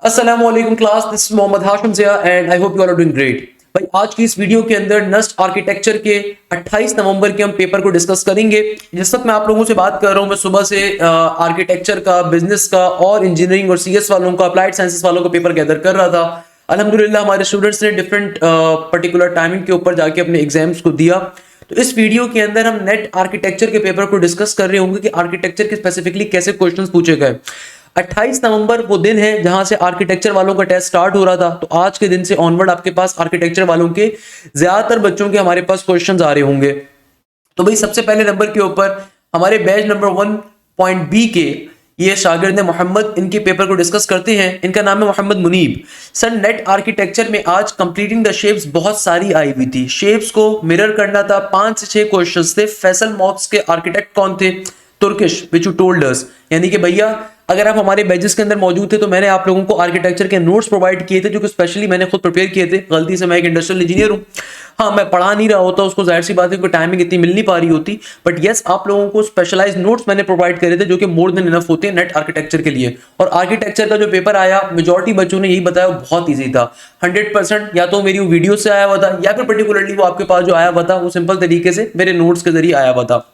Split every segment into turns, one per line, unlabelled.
अस्सलामुअलैकुम class, this is Mohammad Hashim Zia and I hope you are doing great. भाई आज की इस वीडियो के अंदर नस्ट आर्किटेक्चर के 28 नवंबर के हम पेपर को डिस्कस करेंगे। जिस वक्त मैं आप लोगों से बात कर रहा हूं, मैं सुबह से आर्किटेक्चर का, बिजनेस का और इंजीनियरिंग और सीएस वालों का, अप्लाइड साइंसेस वालों का पेपर गैदर कर रहा था। अल्हम्दुलिल्लाह हमारे स्टूडेंट्स ने डिफरेंट पर्टिकुलर टाइमिंग के ऊपर जाके अपने एग्जाम्स को दिया। तो इस वीडियो के अंदर हम नेट आर्किटेक्चर के पेपर को डिस्कस कर रहे होंगे कि आर्किटेक्चर के स्पेसिफिकली कैसे क्वेश्चंस पूछे गए। 28 नवंबर वो दिन है जहां से आर्किटेक्चर वालों का टेस्ट स्टार्ट हो रहा था। तो आज के दिन से ऑनवर्ड आपके पास आर्किटेक्चर वालों के ज्यादातर बच्चों के हमारे पास क्वेश्चंस आ रहे होंगे। तो भाई सबसे पहले नंबर के ऊपर हमारे बैच नंबर 1.B के ये शागिर्द मोहम्मद, इनके पेपर को डिस्कस करते हैं। इनका नाम है Mohammad Muneeb. Sir, NET architecture में आज कंप्लीटिंग द शेप्स बहुत सारी आई हुई थी। शेप्स को मिरर करना था, 5 से 6 क्वेश्चंस थे। फैसल मॉक्स के आर्किटेक्ट कौन थे? Turkish, which you told us. यानी कि भैया अगर आप हमारे बैचेस के अंदर मौजूद थे तो मैंने आप लोगों को आर्किटेक्चर के नोट्स प्रोवाइड किए थे, जो कि स्पेशली मैंने खुद प्रिपेयर किए थे। गलती से मैं एक इंडस्ट्रियल इंजीनियर हूँ, हाँ मैं पढ़ा नहीं रहा होता उसको, जाहिर सी बात है, टाइमिंग इतनी मिल नहीं पा रही होती। बट यस, आप लोगों को स्पेशलाइज नोट्स मैंने प्रोवाइड करे थे, जो कि मोर देन इनफ होते हैं नेट आर्किटेक्चर के लिए। और आर्किटेक्चर का जो पेपर आया, मेजॉरिटी बच्चों ने यही बताया, बहुत ईजी था। 100% या तो मेरी वीडियो से आया हुआ था, या फिर पर्टिकुलरली वो आपके पास जो आया हुआ था वो सिंपल तरीके से मेरे नोट्स के जरिए आया हुआ था।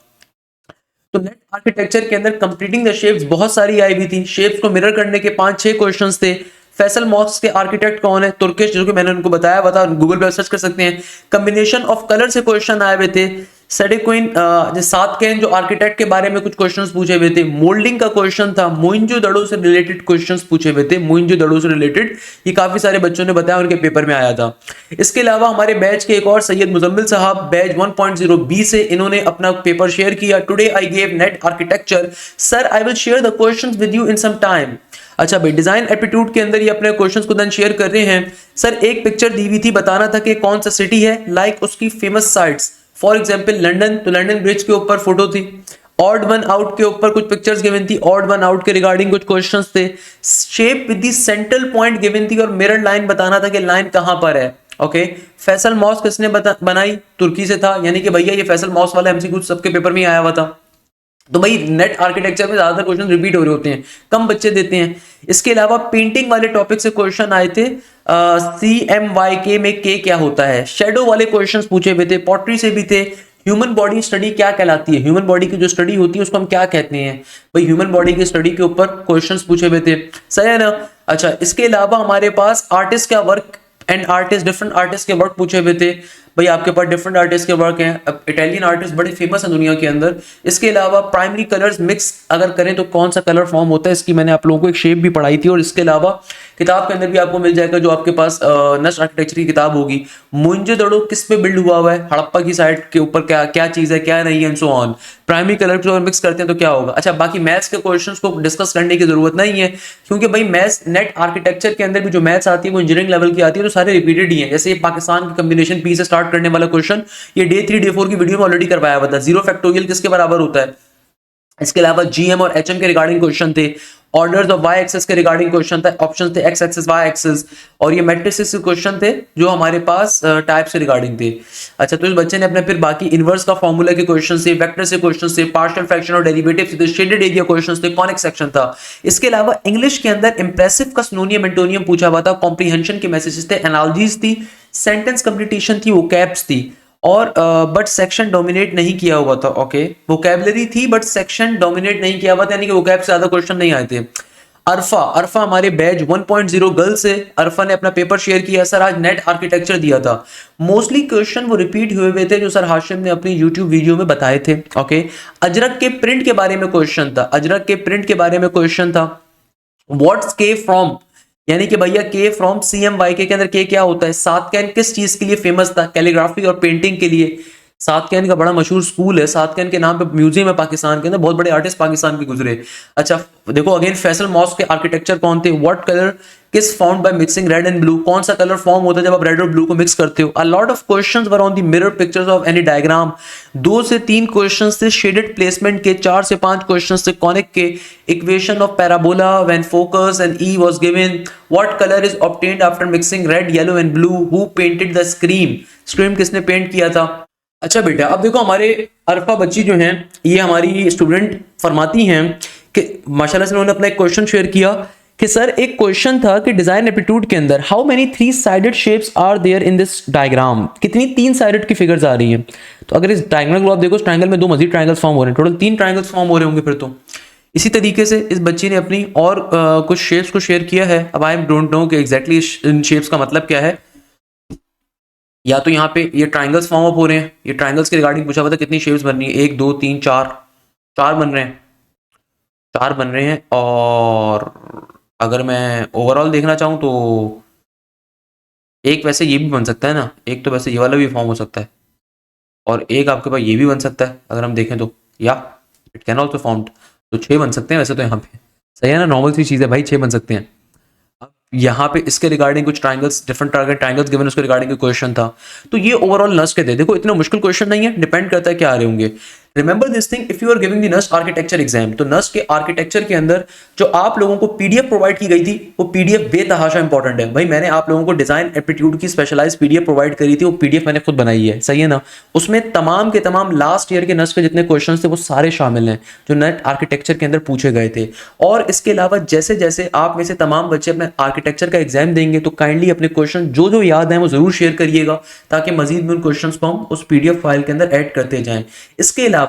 तो नेट आर्किटेक्चर के अंदर कंप्लीटिंग द शेप्स बहुत सारी आई हुई थी। शेप्स को मिरर करने के 5-6 क्वेश्चंस थे। फैसल मॉक्स के आर्किटेक्ट कौन है? तुर्किश, जो कि मैंने उनको बताया हुआ था, गूगल पे सर्च कर सकते हैं। कॉम्बिनेशन ऑफ कलर से क्वेश्चन आए हुए थे। सेडिक्विन, सातकेन जो आर्किटेक्ट के बारे में कुछ क्वेश्चंस पूछे हुए थे। मोल्डिंग का क्वेश्चन था। मोइंजोदड़ो से रिलेटेड क्वेश्चंस पूछे हुए थे। मोइंजोदड़ो से रिलेटेड ये काफी सारे बच्चों ने बताया, उनके पेपर में आया था। इसके अलावा हमारे बैच के एक और सैयद मुजम्मिल साहब, बैच 1.0B से, इन्होंने अपना पेपर शेयर किया। Today I gave NET architecture, sir I will share the questions with you in some time. अच्छा भाई, डिजाइन एप्टीट्यूड के अंदर ये अपने क्वेश्चंस को देन शेयर कर रहे हैं। सर, एक पिक्चर दी हुई थी, बताना था कि कौन सा सिटी है, लाइक उसकी famous sites. For example London, तो लंदन ब्रिज के ऊपर फोटो थी। ऑड वन आउट के ऊपर कुछ पिक्चर्स गिवन थी, ऑड वन आउट के रिगार्डिंग कुछ क्वेश्चंस थे। Shape with the central point given थी, और मिरर लाइन बताना था कि लाइन कहां पर है। ओके, फैसल मॉस्क किसने बनाई? तुर्की से था। यानी कि भैया ये फैसल मॉस्क वाला एमसीक्यू सबके पेपर में आया हुआ था। तो भाई नेट आर्किटेक्चर में ज्यादातर क्वेश्चन रिपीट हो रहे होते हैं, कम बच्चे देते हैं। इसके अलावा पेंटिंग वाले टॉपिक से क्वेश्चन आए थे। CMYK में के क्या होता है? शेडो वाले क्वेश्चंस पूछे हुए थे। पॉटरी से भी थे। ह्यूमन बॉडी स्टडी क्या कहलाती है? ह्यूमन बॉडी की जो स्टडी होती है उसको हम क्या कहते हैं? भाई ह्यूमन बॉडी की स्टडी के ऊपर क्वेश्चंस पूछे हुए थे। सही है ना? अच्छा, इसके अलावा हमारे पास आर्टिस्ट का work and artist, different artist के वर्क पूछे हुए थे। भाई आपके पास डिफरेंट आर्टिस्ट के वर्क हैं। अब इटालियन आर्टिस्ट बड़े फेमस हैं दुनिया के अंदर। इसके अलावा प्राइमरी कलर्स मिक्स अगर करें तो कौन सा कलर फॉर्म होता है, इसकी मैंने आप लोगों को एक शेप भी पढ़ाई थी। और इसके अलावा किताब के अंदर भी आपको मिल जाएगा, जो आपके पास नस्ट आर्किटेक्चर की किताब होगी। मोइंजोदड़ो किस पे बिल्ड हुआ है? हड़प्पा की साइड के ऊपर क्या क्या चीज है, क्या नहीं है, and so on. Primary colour को मिक्स करते हैं तो क्या होगा? अच्छा, बाकी मैथ्स के क्वेश्चंस को डिस्कस करने की जरूरत नहीं है, क्योंकि भाई मैथ्स नेट आर्किटेक्चर के अंदर भी जो मैथ्स आती है वो इंजीनियरिंग लेवल की आती है, तो सारे रिपीटेड ही है। जैसे ये पाकिस्तान की कॉम्बिनेशन पी से स्टार्ट करने वाला क्वेश्चन, ये डे 3 डे 4 की वीडियो में ऑलरेडी करवाया हुआ था। 0 फैक्टोरियल किसके बराबर होता है? इसके अलावा जीएम और एचएम के रिगार्डिंग क्वेश्चन थे। ऑर्डर्स ऑफ वाई एक्सेस के रिगार्डिंग क्वेश्चन था। ऑप्शन थे एक्स एक्सेस, वाई एक्सेस। और ये मैट्रिसेस के क्वेश्चन थे जो हमारे पास टाइप से रिगार्डिंग थे। अच्छा, तो इस बच्चे ने अपने फिर बाकी इनवर्स का फॉर्मूला के क्वेश्चन से, वेक्टर से क्वेश्चन से, पार्शियल फ्रैक्शन और डेरिवेटिव से, शेडेड एरिया क्वेश्चन थे, कॉनिक सेक्शन था। इसके अलावा इंग्लिश के अंदर इंप्रेसिव का सिनोनियम एंटोनियम पूछा हुआ था। कॉम्प्रीहेंशन के मैसेजेस थे, एनालॉजीज थी, सेंटेंस कंप्लीटेशन थी, वोकैब्स थी। और बट सेक्शन डोमिनेट नहीं किया हुआ था। ओके, वोकैबुलरी थी बट सेक्शन डोमिनेट नहीं किया हुआ था, यानी कि वोकैब से ज्यादा क्वेश्चन नहीं आए थे। अरफा हमारे बैच 1.0 गर्ल से, अरफा ने अपना पेपर शेयर किया। सर, आज नेट आर्किटेक्चर दिया था। मोस्टली क्वेश्चन वो रिपीट हुए हुए थे जो सर हाशिम ने अपनी यूट्यूब वीडियो में बताए थे। ओके, अजरक के प्रिंट के बारे में क्वेश्चन था। अजरक के प्रिंट के बारे में क्वेश्चन था। व्हाट्स के फ्रॉम, यानी कि भैया के फ्रॉम CMYK के अंदर के क्या होता है? सातकैन किस चीज के लिए फेमस था? कैलीग्राफी और पेंटिंग के लिए। सातकैन का बड़ा मशहूर स्कूल है, सातकैन के नाम पे म्यूजियम है पाकिस्तान के अंदर, बहुत बड़े आर्टिस्ट पाकिस्तान के गुजरे। अच्छा देखो, अगेन फैसल मॉस्क के आर्किटेक्चर कौन थे? व्हाट कलर किस found by mixing red and blue, कौन सा कलर फॉर्म होता है जब आप रेड और ब्लू को मिक्स करते हो? A lot of questions were on the mirror pictures of any diagram. 2 से 3 क्वेश्चंस थे शेडेड प्लेसमेंट के। 4 से 5 क्वेश्चंस थे कॉनिक के। Equation of parabola when focus and E was given. What colour is obtained after mixing red, yellow and blue? Who painted the scream, scream किसने paint किया था? अच्छा बेटा, अब देखो हमारे अरफा बच्ची जो हैं, ये हमारी स्टूडेंट फरमाती हैं कि माशाल्लाह से उन्होंने अपना एक क्वेश्चन शेयर किया कि सर एक क्वेश्चन था कि डिजाइन एप्टीट्यूड के अंदर how many 3 sided shapes are there in this diagram, कितनी 3 साइडेड की फिगर्स आ रही हैं। तो अगर इस ट्रायंगल को आप देखो, इस ट्रायंगल में 2 मजीद ट्रायंगल्स फॉर्म हो रहे हैं, टोटल 3 ट्रायंगल्स फॉर्म हो रहे होंगे फिर तो। इसी तरीके से इस बच्ची ने अपनी और कुछ शेप्स को शेयर किया है। अब आई डोंट नो कि एग्जैक्टली इन शेप्स का मतलब क्या है। या तो यहाँ पे ये ट्रायंगल्स फॉर्म अप हो रहे हैं, ये ट्रायंगल्स के रिगार्डिंग पूछा हुआ था कितनी शेप्स बन रही है, 1 2 3 4, 4 बन रहे हैं, 4 बन रहे हैं। और अगर मैं ओवरऑल देखना चाहूँ तो एक वैसे ये भी बन सकता है ना, एक तो वैसे ये वाला भी फॉर्म हो सकता है, और एक आपके पास ये भी बन सकता है अगर हम देखें तो, या इट कैन ऑल्सो फॉर्म्ड। तो 6 बन सकते हैं वैसे तो यहाँ पे, सही है ना, नॉर्मल सी चीज़ है भाई, 6 बन सकते हैं। यहाँ पे इसके रिगार्डिंग कुछ ट्रायंगल्स, डिफरेंट ट्रायंगल्स गिवन, उसके रिगार्डिंग क्वेश्चन था। तो ये ओवरऑल नस्ट के थे। देखो इतना मुश्किल क्वेश्चन नहीं है, डिपेंड करता है क्या आ रहे होंगे। Remember this thing, if you are giving the NUST architecture exam, तो नस्ट के आर्किटेक्चर के अंदर जो आप लोगों को पीडीएफ प्रोवाइड की गई थी, वो पीडीएफ बेतहाशा इंपॉर्टेंट है भाई। मैंने आप लोगों को डिजाइन एप्टीट्यूड की स्पेशलाइज पीडीएफ प्रोवाइड करी थी, वो पीडीएफ मैंने खुद बनाई है, सही है ना। उसमें तमाम के तमाम लास्ट ईयर के नस्ट के जितने क्वेश्चन थे वो सारे शामिल हैं जो नेट आर्किटेक्चर के अंदर पूछे गए थे। और इसके अलावा जैसे जैसे आप में से तमाम बच्चे अपने आर्किटेक्चर का एग्जाम देंगे तो काइंडली अपने क्वेश्चन जो जो याद हैं वो जरूर शेयर करिएगा, ताकि मजीद में उन क्वेश्चंस को हम उस पीडीएफ फाइल के अंदर ऐड करते जाएं। इसके अलावा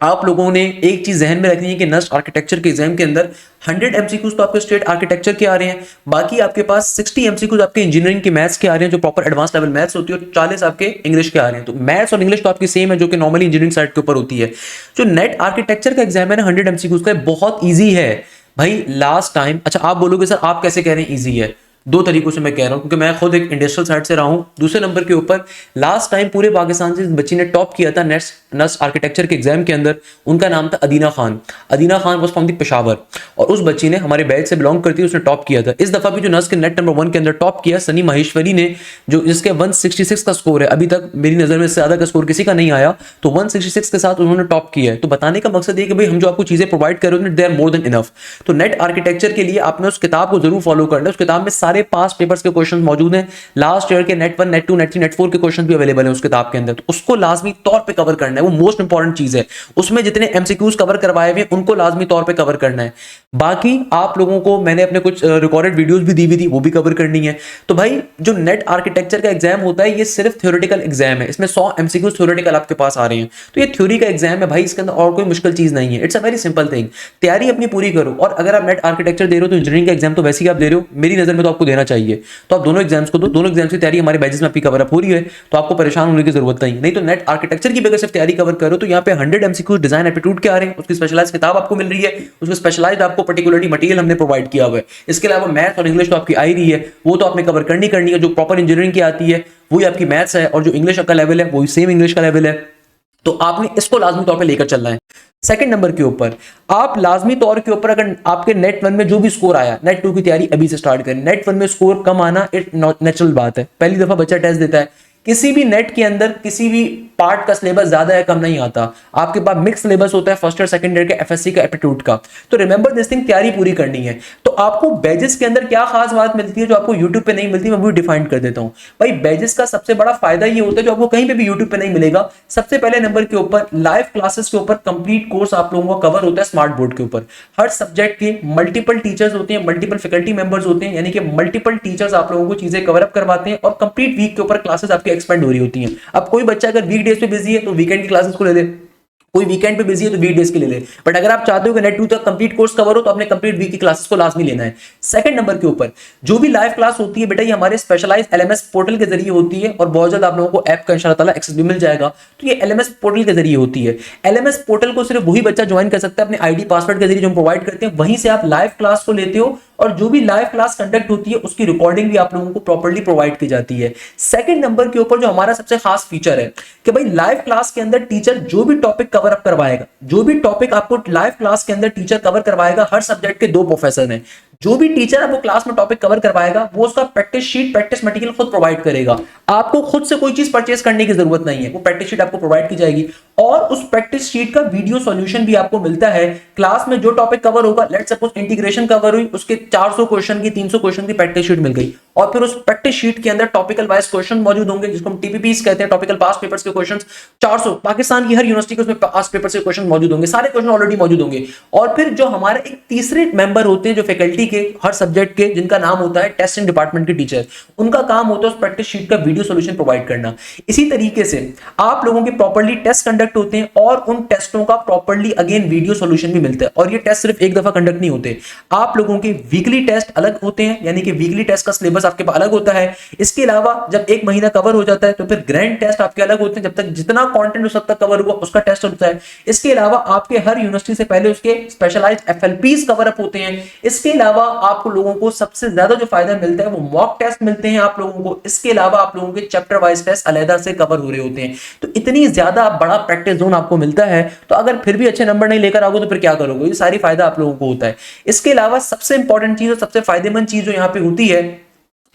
आप लोगों ने एक चीज जहन में रखनी है कि नस्ट आर्किटेक्चर के एग्जाम के अंदर 100 एमसीक्यूज तो आपके स्टेट आर्किटेक्चर के आ रहे हैं, बाकी आपके पास 60 एमसीक्यूज आपके इंजीनियरिंग के मैथ्स के आ रहे हैं जो प्रॉपर एडवांस लेवल मैथ्स होती है, और 40 आपके इंग्लिश के आ रहे हैं। तो मैथ्स और इंग्लिश तो आपकी सेम है जो कि नॉर्मली इंजीनियरिंग साइड के ऊपर होती है। जो नेट आर्किटेक्चर का एग्जाम है ना 100 एमसीक्यूज का, बहुत ईजी है भाई। लास्ट टाइम, अच्छा आप बोलोगे सर आप कैसे कह रहे हैं ईजी है, 2 तरीकों से मैं कह रहा हूं, क्योंकि मैं खुद एक इंडस्ट्रियल साइड से रहा हूं। दूसरे नंबर के ऊपर लास्ट टाइम पूरे पाकिस्तान से बच्ची ने टॉप किया था नस्ट आर्किटेक्चर के एग्जाम के अंदर, उनका नाम था अदीना खान। अदीना Khan was from the Peshawar, और उस बच्ची ने हमारे बैच से बिलोंग करती है, उसने टॉप किया था। इस दफा भी जो नस्ट के नेट नंबर 1 के अंदर टॉप किया सनी माहेश्वरी ने, जो जिसके 166 का स्कोर है, अभी तक मेरी नजर में इससे ज्यादा का स्कोर किसी का नहीं आया, तो 166 के साथ उन्होंने टॉप किया है। तो बताने का मकसद ये कि भाई हम जो आपको चीजें प्रोवाइड कर रहे हैं they are more than enough. तो नेट आर्किटेक्चर के लिए आपने उस किताब को जरूर फॉलो करना है। उस किताब में सारे पास पेपर्स के क्वेश्चन मौजूद हैं, लास्ट ईयर के नेट 1 नेट 2 नेट 3 नेट 4 के क्वेश्चन भी अवेलेबल है उस किताब के अंदर। तो उसको लाजमी तौर पे कवर करना है, वो मोस्ट इंपॉर्टेंट चीज है। उसमें जितने एमसीक्यूज कवर करवाए हुए उनको लाजमी तौर पे कवर करना है। बाकी आप लोगों को मैंने अपने कुछ रिकॉर्डेड वीडियोस भी दी हुई थी, वो भी कवर करनी है। तो भाई जो नेट आर्किटेक्चर का एग्जाम होता है ये सिर्फ थ्योरेटिकल एग्जाम है, इसमें 100 एमसीक्यूज थ्योरेटिकल आपके पास आ रहे हैं। तो ये थ्योरी का एग्जाम है भाई, इसके अंदर और कोई मुश्किल चीज नहीं है। It's a very simple thing, तैयारी अपनी पूरी करो। और अगर आप नेट आर्किटेक्चर दे रहे हो तो इंजीनियरिंग का एग्जाम तो वैसे ही आप दे रहे हो, मेरी नजर में तो आपको देना चाहिए। तो आप दोनों एग्जाम्स को दो, दोनों एग्जाम्स की तैयारी हमारे बैचेस में आपकी कवर अप हो रही है, तो आपको परेशान होने की जरूरत नहीं। नहीं तो नेट आर्किटेक्चर की अगर सिर्फ तैयारी कवर करो तो यहाँ पे 100 एमसीक्यूज डिजाइन एप्टीट्यूड के आ रहे हैं, उसकी स्पेशलाइज्ड किताब आपको मिल रही है, उसमें स्पेशलाइज्ड आपको पर्टिकुलरली मटेरियल हमने प्रोवाइड किया हुआ है। इसके अलावा मैथ्स और इंग्लिश तो आपकी आ ही रही है, वो तो आपने कवर करनी है। जो प्रॉपर इंजीनियरिंग की आती है वही आपकी मैथ्स है, और जो इंग्लिश का लेवल है वही सेम इंग्लिश का लेवल है। तो आपने इसको लाजमी तौर पे लेकर चलना है। सेकंड नंबर के ऊपर आप लाजमी तौर के ऊपर अगर आपके नेट 1 में जो भी स्कोर आया, नेट 2 की तैयारी अभी से स्टार्ट करें। नेट 1 में स्कोर कम आना एक नेचुरल बात है, पहली दफा बच्चा टेस्ट देता है। किसी भी नेट के अंदर किसी भी पार्ट का सिलेबस ज्यादा है कम नहीं आता, आपके पास मिक्स सिलेबस होता है फर्स्ट और सेकंड ईयर के एफएससी का एप्टीट्यूड का। तो रिमेंबर दिस थिंग, तैयारी पूरी करनी है। तो आपको बैजेस के अंदर क्या खास बात मिलती है जो आपको यूट्यूब पे नहीं मिलती, मैं वो डिफाइन कर देता हूं। भाई बैजेस का सबसे बड़ा फायदा ये होता है जो आपको कहीं पे भी यूट्यूब पे नहीं मिलेगा। सबसे पहले नंबर के ऊपर लाइव क्लासेस के ऊपर कंप्लीट कोर्स आप लोगों का कवर होता है स्मार्ट बोर्ड के ऊपर। हर सब्जेक्ट के मल्टीपल टीचर्स होते हैं, मल्टीपल फैकल्टी मेंबर्स होते हैं, यानी कि मल्टीपल टीचर्स आप लोगों को चीजें कवर अप करवाते हैं, और कंप्लीट वीक के ऊपर क्लासेस आपकी एक्सपेंड हो रही होती हैं। अब कोई बच्चा अगर वीक डेज पे बिजी है तो वीकेंड की क्लासेस को ले ले, कोई वीकेंड पे बिजी है तो वीक डेज के ले ले। बट अगर आप चाहते हो कि नेट 2 तक कंप्लीट कोर्स कवर हो तो आपने कंप्लीट वीक की क्लासेस को लाजमी लेना है। सेकंड नंबर के ऊपर जो भी लाइव क्लास होती है बेटा, ये हमारे स्पेशलाइज एलएमएस पोर्टल के जरिए होती है, और बहुत जल्द आप लोगों को ऐप का इंशाल्लाह ताला एक्सेस भी मिल जाएगा। तो ये एलएमएस पोर्टल के जरिए होती है। एलएमएस पोर्टल को सिर्फ वही बच्चा ज्वाइन कर सकता है अपने आईडी पासवर्ड के जरिए जो हम प्रोवाइड करते हैं, वहीं से आप लाइव क्लास को लेते हो, और जो भी लाइव क्लास कंडक्ट होती है उसकी रिकॉर्डिंग भी आप लोगों को प्रॉपर्ली प्रोवाइड की जाती है। सेकंड नंबर के ऊपर जो हमारा सबसे खास फीचर है कि भाई लाइव क्लास के अंदर टीचर जो भी टॉपिक कवर अप करवाएगा, जो भी टॉपिक आपको लाइव क्लास के अंदर टीचर कवर करवाएगा, हर सब्जेक्ट के 2 प्रोफेसर हैं, जो भी टीचर आपको क्लास में टॉपिक कवर करवाएगा वो उसका प्रैक्टिस शीट, प्रैक्टिस मटेरियल खुद प्रोवाइड करेगा। आपको खुद से कोई चीज परचेस करने की जरूरत नहीं है, वो प्रैक्टिस शीट आपको प्रोवाइड की जाएगी, और उस प्रैक्टिस शीट का वीडियो सॉल्यूशन भी आपको मिलता है। क्लास में जो टॉपिक कवर होगा, लेट्स सपोज इंटीग्रेशन कवर हुई, उसके 400 क्वेश्चन की 300 क्वेश्चन की प्रैक्टिस शीट मिल गई, और फिर उस प्रैक्टिस शीट के अंदर टॉपिकल वाइज क्वेश्चन मौजूद होंगे, जिसको हम टीपीपीस कहते हैं, टॉपिकल पास्ट पेपर्स के क्वेश्चन 400 पाकिस्तान की हर यूनिवर्सिटी के उसमें पास्ट पेपर से क्वेश्चन मौजूद होंगे, सारे क्वेश्चन ऑलरेडी मौजूद होंगे। और फिर जो हमारे एक तीसरे मेंबर होते हैं जो फैकल्टी के हर सब्जेक्ट के, जिनका नाम होता है टेस्टिंग डिपार्टमेंट के टीचर, उनका काम होता है उस प्रैक्टिस शीट का वीडियो सॉल्यूशन प्रोवाइड करना। इसी तरीके से आप लोगों के प्रॉपर्ली टेस्ट कंडक्ट होते हैं और उन टेस्टों का प्रॉपर्ली अगेन वीडियो सॉल्यूशन भी मिलता है। और ये टेस्ट सिर्फ एक दफा कंडक्ट नहीं होते, आप लोगों के वीकली टेस्ट अलग होते हैं, यानी कि वीकली टेस्ट का सिलेबस आपके पास अलग होता है। इसके अलावा जब एक महीना कवर हो जाता है तो फिर ग्रैंड टेस्ट आपके अलग होते हैं, जब तक जितना कंटेंट उस तक कवर हुआ उसका टेस्ट होता है। इसके अलावा आपके हर यूनिवर्सिटी से पहले उसके स्पेशलाइज्ड एफएलपीस कवर अप होते हैं। इसके अलावा आप लोगों को सबसे ज्यादा जो फायदा मिलता है वो मॉक टेस्ट मिलते हैं आप लोगों को। इसके अलावा आप लोगों के चैप्टर वाइज टेस्ट अलग से कवर हो रहे होते हैं। तो इतनी ज्यादा बड़ा प्रैक्टिस जोन आपको मिलता है, तो अगर फिर भी अच्छे नंबर नहीं लेकर आओगे तो फिर क्या करोगे? ये सारी फायदा आप लोगों को होता है। इसके अलावा सबसे इंपॉर्टेंट चीज और सबसे फायदेमंद चीज जो यहाँ पे होती है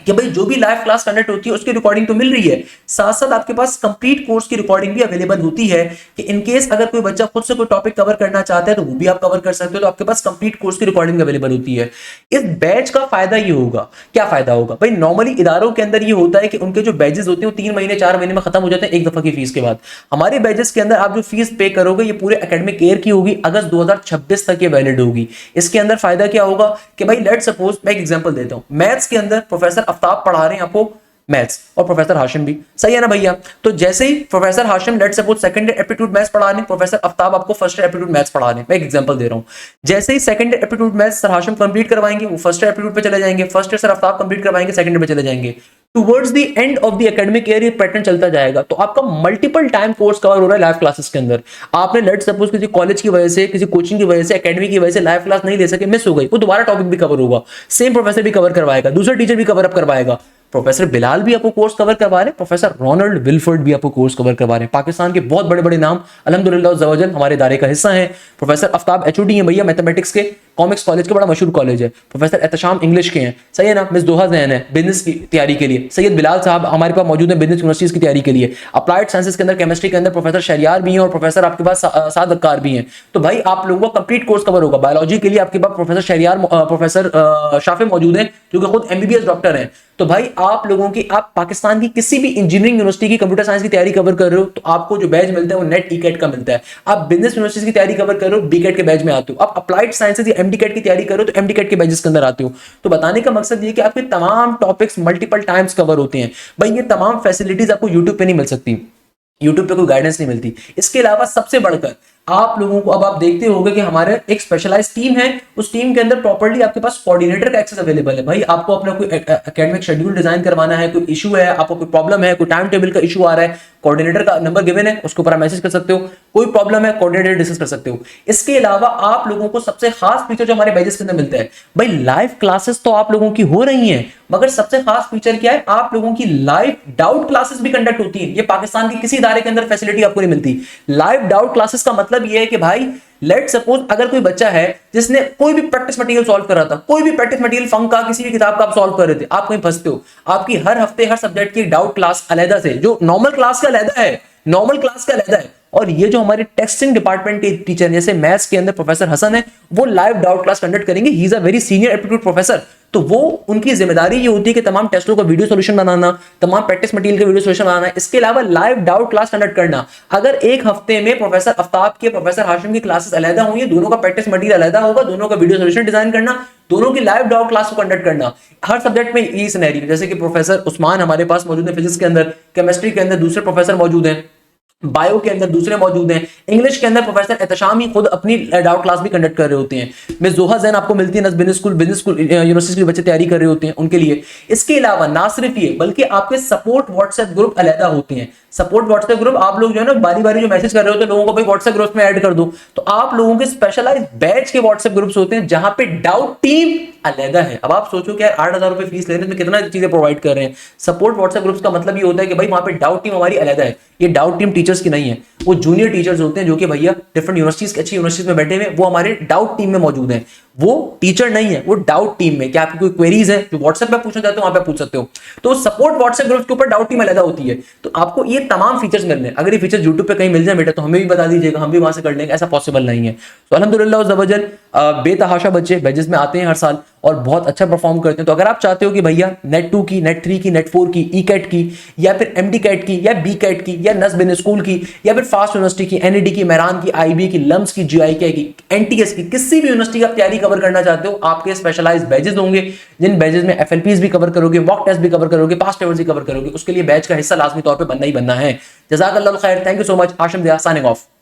कि भाई जो भी लाइव क्लास कंडक्ट होती है उसकी रिकॉर्डिंग तो मिल रही है, साथ साथ आपके पास कंप्लीट कोर्स की रिकॉर्डिंग भी अवेलेबल होती है कि इन केस अगर कोई बच्चा खुद से कोई टॉपिक कवर करना चाहता है तो वो भी आप कवर कर सकते हो, तो आपके पास कंप्लीट कोर्स की रिकॉर्डिंग अवेलेबल होती है। इस बैच का फायदा ये होगा, क्या फायदा होगा भाई? नॉर्मली इदारों के अंदर ये होता है कि उनके जो बैचेस होते हैं वो 3 महीने 4 महीने में खत्म हो जाते हैं एक दफा की फीस के बाद। हमारे बैचेस के अंदर आप जो फीस पे करोगे ये पूरे एकेडमिक ईयर की होगी, अगस्त 2026 तक ये वैलिड होगी। इसके अंदर फायदा क्या होगा कि भाई लेट सपोज मैं एक एग्जांपल देता हूं, मैथ्स के अंदर प्रोफेसर आफ्ताब पढ़ा रहे हैं आपको मैथ्स और प्रोफेसर हाशिम भी, सही है ना भैया? तो जैसे ही professor Hashim let suppose second year aptitude maths पढ़ा रहे हैं, प्रोफेसर आफ्ताब आपको फर्स्ट ईयर एप्टीट्यूड मैथ्स पढ़ा रहे हैं, मैं एक एग्जांपल दे रहा हूं। जैसे ही second year aptitude maths sir Hashim complete करवाएंगे, वो फर्स्ट ईयर एप्टीट्यूड पे चले जाएंगे, first year sir Aftab complete करवाएंगे, सेकंड ईयर पे चले जाएंगे। Towards the end of the academic year ये पैटर्न चलता जाएगा। तो आपका मल्टीपल टाइम कोर्स कवर हो रहा है लाइव क्लासेस के अंदर। आपने लेट सपोज किसी कॉलेज की वजह से, किसी कोचिंग की वजह से, एकेडमी की वजह से लाइव क्लास नहीं ले सके, मिस हो गई, वो दोबारा टॉपिक भी कवर होगा, सेम प्रोफेसर भी कवर करवाएगा, दूसरा टीचर भी कवर अप करवाएगा। प्रोफेसर बिलाल भी आपको कोर्स कवर करवा रहे हैं, प्रोफेसर रोनाल्ड विल्फर्ड भी आपको कोर्स कवर करवा रहे हैं। पाकिस्तान के बहुत बड़े बड़े नाम अल्हम्दुलिल्लाह ज़वजल हमारे इदारे का हिस्सा हैं। प्रोफेसर आफ्ताब एचओडी हैं भैया मैथमेटिक्स के, कॉमिक्स कॉलेज का बड़ा मशहूर कॉलेज है। प्रोफेसर एहतशाम इंग्लिश के हैं, सही है ना? मिस दोहा जैन है बिजनेस की तैयारी के लिए। सैयद बिलाल साहब हमारे पास मौजूद है बिजनेस यूनिवर्सिटीज की तैयारी के लिए। अप्लाइड साइंसेस के अंदर केमिस्ट्री के अंदर प्रोफेसर शहरियार भी हैं और प्रोफेसर आपके पास साद अक्कार भी हैं। तो भाई आप लोगों का कंप्लीट कोर्स कवर होगा। बायोलॉजी के लिए आपके पास प्रोफेसर शहरियार प्रोफेसर शाफे मौजूद हैं जो कि खुद एमबीबीएस डॉक्टर हैं। तो भाई आप लोगों की, आप पाकिस्तान की किसी भी इंजीनियरिंग यूनिवर्सिटी की कंप्यूटर साइंस की तैयारी कवर कर रहे हो तो आपको जो बैच मिलता है वो नेट ईकेट का मिलता है। आप बिजनेस यूनिवर्सिटी की तैयारी कवर कर रहे हो, बीकेट के बैच में आते हो। आप अप्लाइड साइंसेज या एमडीकेट की तैयारी कर रहे हो तो एमडीकेट के बैचेस के अंदर आते हो। तो बताने का मकसद ये कि आपके तमाम टॉपिक्स मल्टीपल टाइम्स कवर होते हैं। भाई ये तमाम फैसिलिटीज आपको यूट्यूब पे नहीं मिल सकती, यूट्यूब पे कोई गाइडेंस नहीं मिलती। इसके अलावा सबसे बढ़कर आप लोगों को, अब आप देखते होंगे कि हमारे एक स्पेशलाइज्ड टीम है, उस टीम के अंदर प्रॉपर्ली आपके पास कोऑर्डिनेटर का एक्सेस अवेलेबल है। भाई आपको अपना कोई एकेडमिक शेड्यूल डिजाइन करवाना है, कोई इशू है, आपको कोई प्रॉब्लम है, कोई टाइम टेबल का इशू आ रहा है, कोऑर्डिनेटर का नंबर गिवन है, उसके ऊपर आप मैसेज कर सकते हो। कोई प्रॉब्लम है कोऑर्डिनेटर डिस्कस कर सकते हो। इसके अलावा आप लोगों को सबसे खास फीचर जो हमारे बैचेस के अंदर मिलता है, भाई लाइव क्लासेस तो आप लोगों की हो रही हैं, मगर सबसे खास फीचर क्या है, आप लोगों की लाइव डाउट क्लासेस भी कंडक्ट होती हैं। ये पाकिस्तान की किसी इदारे के अंदर फैसिलिटी आपको नहीं मिलती। लाइव डाउट क्लासेस का मतलब ये है कि भाई लेट सपोज अगर कोई बच्चा है जिसने कोई भी प्रैक्टिस मटेरियल सॉल्व कर रहा था, कोई भी प्रैक्टिस मटेरियल फंक का किसी भी किताब का आप सॉल्व कर रहे थे, आप कहीं फंसते हो, आपकी हर हफ्ते हर सब्जेक्ट की डाउट क्लास अलग से, जो नॉर्मल क्लास का अलग है, नॉर्मल क्लास का अलग है। और ये जो हमारे टेस्टिंग डिपार्टमेंट के टीचर जैसे मैथ्स के अंदर प्रोफेसर हसन है, वो लाइव डाउट क्लास कंडक्ट करेंगे। He is a very senior aptitude professor. तो वो उनकी जिम्मेदारी ये होती है कि तमाम टेस्टों का वीडियो सॉल्यूशन बनाना, तमाम प्रैक्टिस मटेरियल का वीडियो सॉल्यूशन बनाना, इसके अलावा लाइव डाउट क्लास कंडक्ट करना। अगर एक हफ्ते में प्रोफेसर आफ्ताब के प्रोफेसर हाशिम की क्लासेस अलग होंगी, दोनों का प्रैक्टिस मटेरियल अलग होगा, दोनों का वीडियो सॉल्यूशन डिजाइन करना, दोनों की लाइव डाउट क्लास को कंडक्ट करना। हर सब्जेक्ट में ये सिनेरियो, जैसे कि प्रोफेसर उस्मान हमारे पास मौजूद है फिजिक्स के अंदर, केमिस्ट्री के अंदर दूसरे प्रोफेसर मौजूद हैं, बायो के अंदर दूसरे मौजूद हैं, इंग्लिश के अंदर प्रोफेसर एहतशाम ही खुद अपनी डाउट क्लास भी कंडक्ट कर रहे होते हैं। मिस जोहा जैन आपको मिलती है बिजनेस स्कूल यूनिवर्सिटी के बच्चे तैयारी कर रहे होते हैं उनके लिए। इसके अलावा ना सिर्फ ये, बल्कि आपके सपोर्ट व्हाट्सएप ग्रुप अलग होते हैं। सपोर्ट व्हाट्सएप ग्रुप आप लोग जो है ना बारी बारी जो मैसेज कर रहे होते हैं लोगों को, भाई व्हाट्सएप ग्रुप में ऐड कर दो, तो आप लोगों के स्पेशलाइज्ड बैच के व्हाट्सएप ग्रुप्स होते हैं जहां पे डाउट टीम अलग है। अब आप सोचो कि यार 8,000 रुपए फीस ले रहे हैं तो कितना चीजें प्रोवाइड कर रहे हैं। सपोर्ट व्हाट्सएप ग्रुप्स का मतलब ये होता है कि भाई वहां पे डाउट टीम हमारी अलग है। ये डाउट टीम टीचर्स की नहीं है, वो जूनियर टीचर्स होते हैं जो कि भैया डिफरेंट यूनिवर्सिटीज की अच्छी यूनिवर्सिटीज में बैठे हुए, वो हमारे डाउट टीम में मौजूद हैं। वो टीचर नहीं है, वो डाउट टीम में। क्या आपकी कोई क्वेरीज है जो व्हाट्सएप पे पूछना चाहते हो वहां पे पूछ सकते हो। तो सपोर्ट व्हाट्सएप ग्रुप के ऊपर डाउट टीम अलग होती है। तो आपको ये तमाम फीचर्स मिल रहे हैं। अगर ये फीचर्स यूट्यूब पे कहीं मिल जाए बेटा तो हमें भी बता दीजिएगा, हम भी वहां से कर लेंगे। ऐसा पॉसिबल नहीं है। तो अल्हम्दुलिल्लाह ज़वजल बेतहाशा बच्चे बैचेस में आते हैं हर साल और बहुत अच्छा परफॉर्म करते हैं। तो अगर आप चाहते हो कि भैया नेट 2 की, नेट 3 की, नेट 4 की, ई कैट की, या फिर एमडी कैट की, या बी कैट की, या नस बिन स्कूल की, या फिर फास्ट यूनिवर्सिटी की, एनईडी की, मेहरान की, आईबी की, लम्स की, जीआईके की, एनटीएस की, किसी भी यूनिवर्सिटी की आप तैयारी कवर करना चाहते हो, आपके स्पेशलाइज बैचेस होंगे, जिन बैचेस में एफएलपीज भी कवर करोगे, मॉक टेस्ट भी कवर करोगे, पास्ट पेपर्स भी कवर करोगे। उसके लिए बैच का हिस्सा लाजमी तौर पर बनना ही बनना है। जज़ाकल्लाहु खैर, thank you so much. Hashim दिया साइनिंग ऑफ।